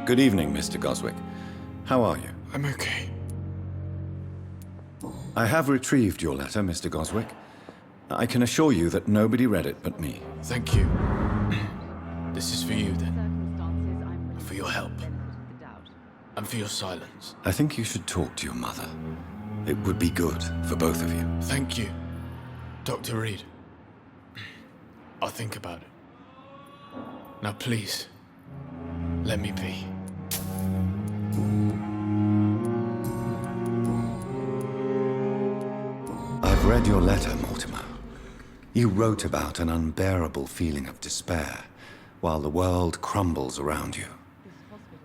Good evening, Mr. Goswick. How are you? I'm okay. I have retrieved your letter, Mr. Goswick. I can assure you that nobody read it but me. Thank you. This is for you, then. For your help. And for your silence. I think you should talk to your mother. It would be good for both of you. Thank you, Dr. Reed. I'll think about it. Now please, let me be. I've read your letter, Mortimer. You wrote about an unbearable feeling of despair while the world crumbles around you.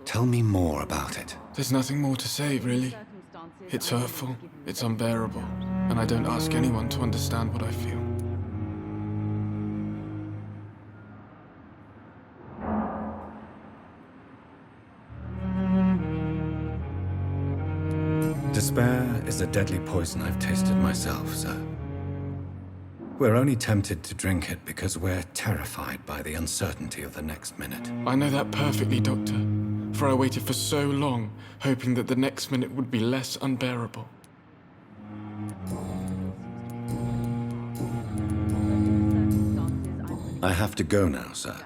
Tell me more about it. There's nothing more to say, really. It's hurtful, it's unbearable, and I don't ask anyone to understand what I feel. Despair is a deadly poison I've tasted myself, sir. We're only tempted to drink it because we're terrified by the uncertainty of the next minute. I know that perfectly, Doctor. For I waited for so long, hoping that the next minute would be less unbearable. I have to go now, sir.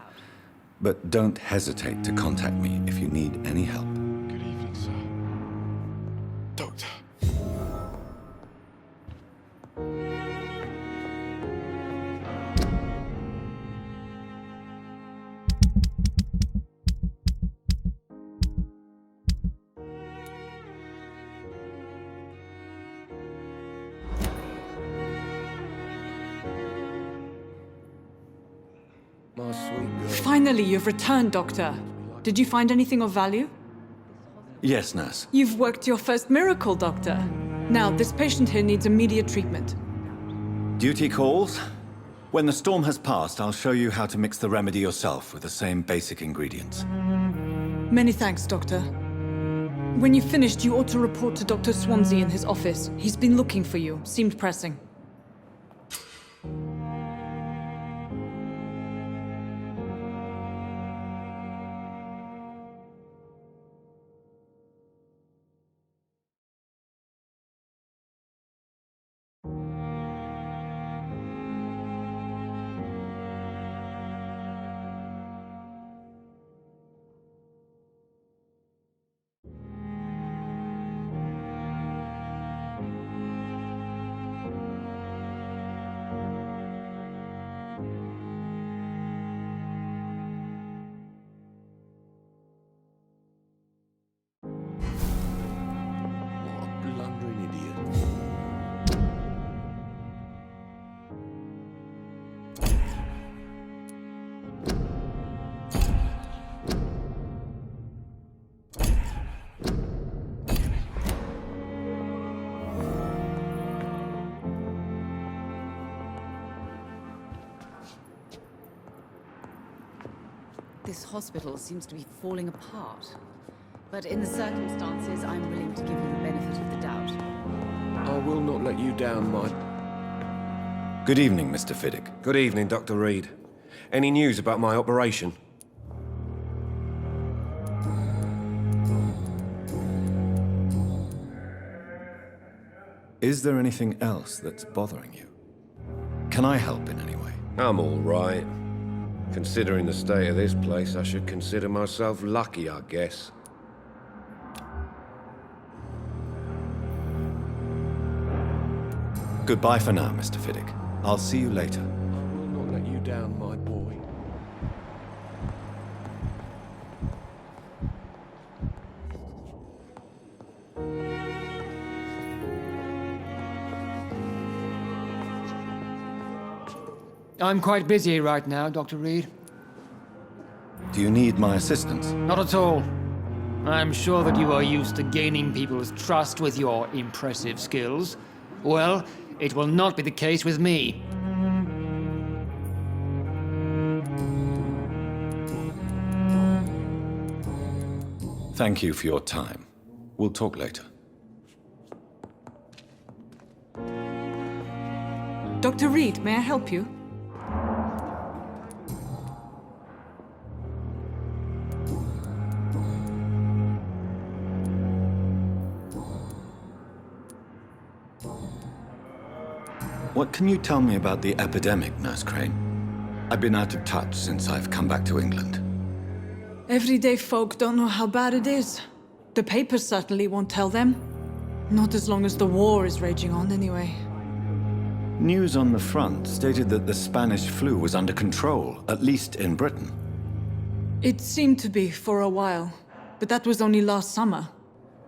But don't hesitate to contact me if you need any help. Good evening, sir. Doctor. My sweet girl. Finally, you've returned, Doctor. Did you find anything of value? Yes, nurse. You've worked your first miracle, Doctor. Now, this patient here needs immediate treatment. Duty calls. When the storm has passed, I'll show you how to mix the remedy yourself with the same basic ingredients. Many thanks, Doctor. When you've finished, you ought to report to Dr. Swansea in his office. He's been looking for you. Seemed pressing. This hospital seems to be falling apart. But in the circumstances, I'm willing to give you the benefit of the doubt. I will not let you down, my... Good evening, Mr. Fiddick. Good evening, Dr. Reed. Any news about my operation? Is there anything else that's bothering you? Can I help in any way? I'm all right. Considering the state of this place, I should consider myself lucky, I guess. Goodbye for now, Mr. Fiddick. I'll see you later. I will not let you down, my boy. I'm quite busy right now, Dr. Reed. Do you need my assistance? Not at all. I'm sure that you are used to gaining people's trust with your impressive skills. Well, it will not be the case with me. Thank you for your time. We'll talk later. Dr. Reed, may I help you? What can you tell me about the epidemic, Nurse Crane? I've been out of touch since I've come back to England. Everyday folk don't know how bad it is. The papers certainly won't tell them. Not as long as the war is raging on, anyway. News on the front stated that the Spanish flu was under control, at least in Britain. It seemed to be for a while, but that was only last summer.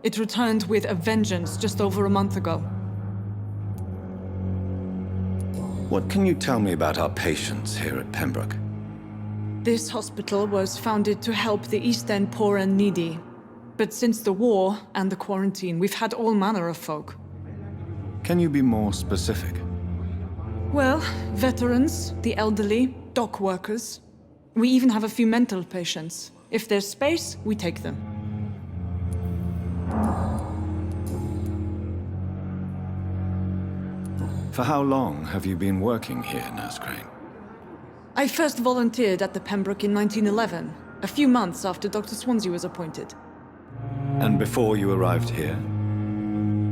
It returned with a vengeance just over a month ago. What can you tell me about our patients here at Pembroke? This hospital was founded to help the East End poor and needy. But since the war and the quarantine, we've had all manner of folk. Can you be more specific? Well, veterans, the elderly, dock workers. We even have a few mental patients. If there's space, we take them. For how long have you been working here, Nurse Crane? I first volunteered at the Pembroke in 1911, a few months after Dr. Swansea was appointed. And before you arrived here?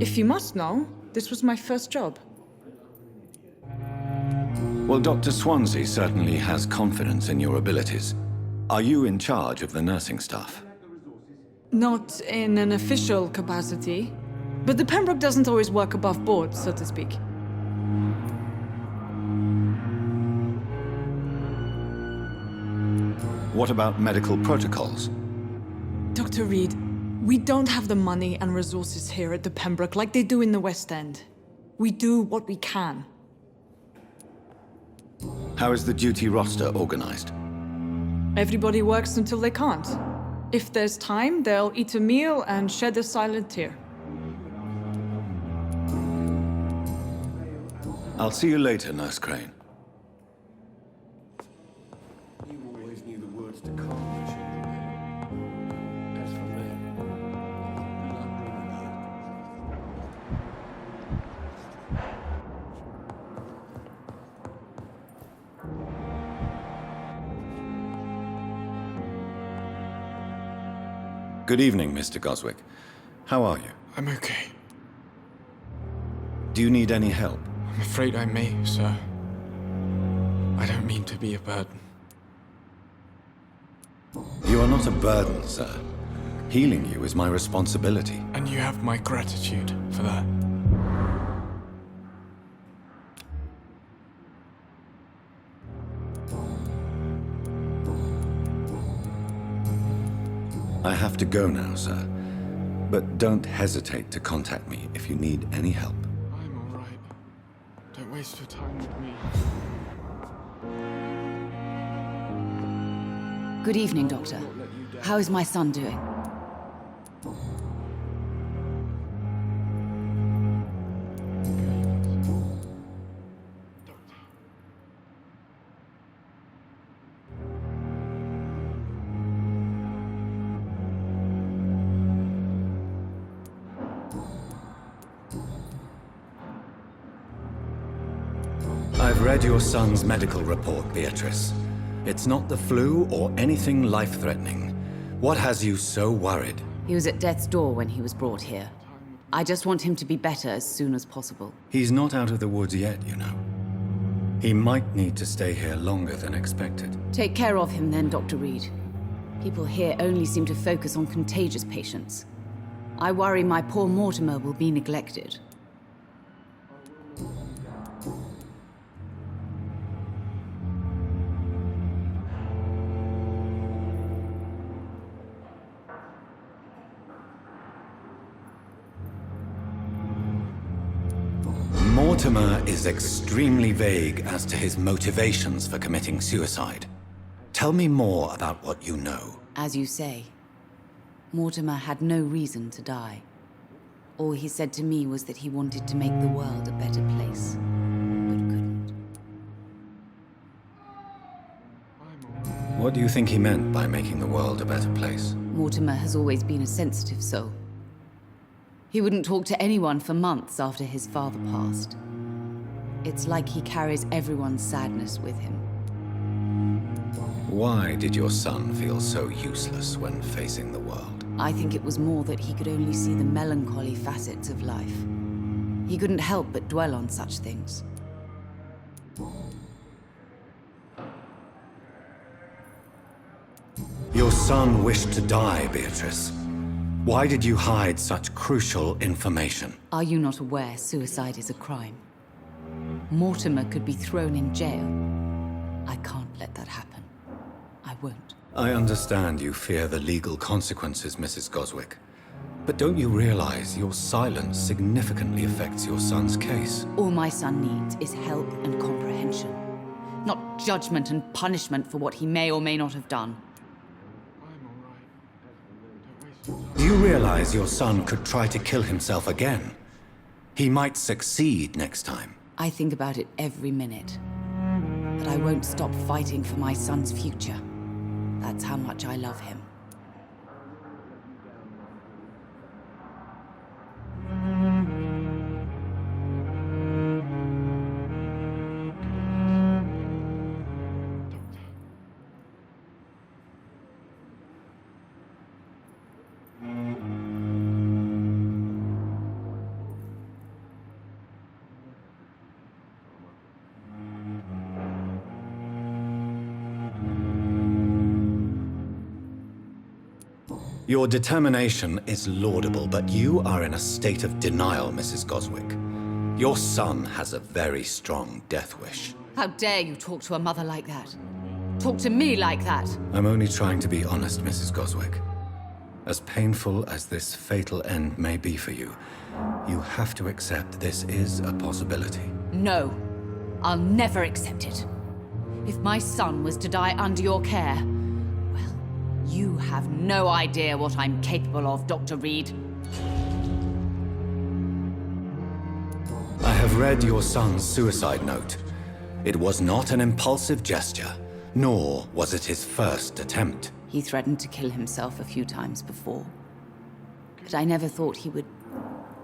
If you must know, this was my first job. Well, Dr. Swansea certainly has confidence in your abilities. Are you in charge of the nursing staff? Not in an official capacity, but the Pembroke doesn't always work above board, so to speak. What about medical protocols? Dr. Reed, we don't have the money and resources here at the Pembroke like they do in the West End. We do what we can. How is the duty roster organized? Everybody works until they can't. If there's time, they'll eat a meal and shed a silent tear. I'll see you later, Nurse Crane. You always knew the words to calm the children. As for them, good luck bringing you. Good evening, Mr. Goswick. How are you? I'm okay. Do you need any help? I'm afraid I may, sir. I don't mean to be a burden. You are not a burden, sir. Healing you is my responsibility. And you have my gratitude for that. I have to go now, sir. But don't hesitate to contact me if you need any help. I'm all right. Don't waste your time with me. Good evening, Doctor. How is my son doing? I've read your son's medical report, Beatrice. It's not the flu or anything life-threatening. What has you so worried? He was at death's door when he was brought here. I just want him to be better as soon as possible. He's not out of the woods yet, you know. He might need to stay here longer than expected. Take care of him then, Dr. Reed. People here only seem to focus on contagious patients. I worry my poor Mortimer will be neglected. Mortimer is extremely vague as to his motivations for committing suicide. Tell me more about what you know. As you say, Mortimer had no reason to die. All he said to me was that he wanted to make the world a better place, but couldn't. What do you think he meant by making the world a better place? Mortimer has always been a sensitive soul. He wouldn't talk to anyone for months after his father passed. It's like he carries everyone's sadness with him. Why did your son feel so useless when facing the world? I think it was more that he could only see the melancholy facets of life. He couldn't help but dwell on such things. son wished to die, Beatrice. Why did you hide such crucial information? Are you not aware suicide is a crime? Mortimer could be thrown in jail. I can't let that happen. I won't. I understand you fear the legal consequences, Mrs. Goswick. But don't you realize your silence significantly affects your son's case? All my son needs is help and comprehension, not judgment and punishment for what he may or may not have done. Do you realize your son could try to kill himself again? He might succeed next time. I think about it every minute. But I won't stop fighting for my son's future. That's how much I love him. Your determination is laudable, but you are in a state of denial, Mrs. Goswick. Your son has a very strong death wish. How dare you talk to a mother like that? Talk to me like that? I'm only trying to be honest, Mrs. Goswick. As painful as this fatal end may be for you, you have to accept this is a possibility. No, I'll never accept it. If my son was to die under your care, well, you have no idea what I'm capable of, Dr. Reed. I have read your son's suicide note. It was not an impulsive gesture, nor was it his first attempt. He threatened to kill himself a few times before. But I never thought he would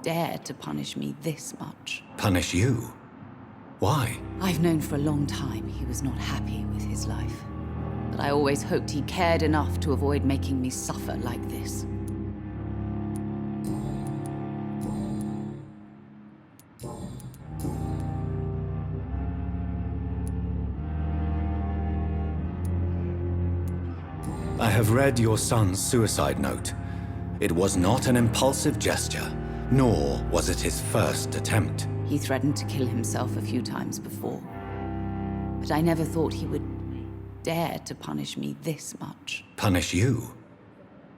dare to punish me this much. Punish you? Why? I've known for a long time he was not happy with his life. But I always hoped he cared enough to avoid making me suffer like this. I have read your son's suicide note. It was not an impulsive gesture, nor was it his first attempt. He threatened to kill himself a few times before. But I never thought he would dare to punish me this much. Punish you?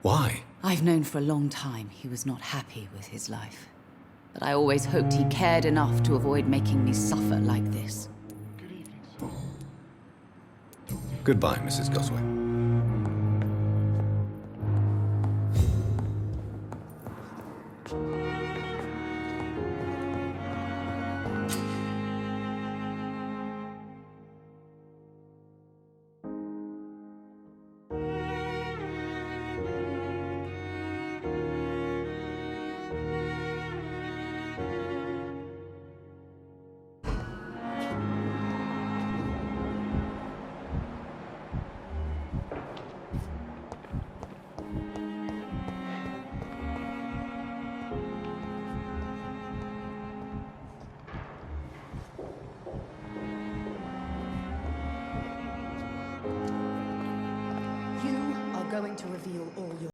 Why? I've known for a long time he was not happy with his life. But I always hoped he cared enough to avoid making me suffer like this. Goodbye, Mrs. Goswick. You are going to reveal all your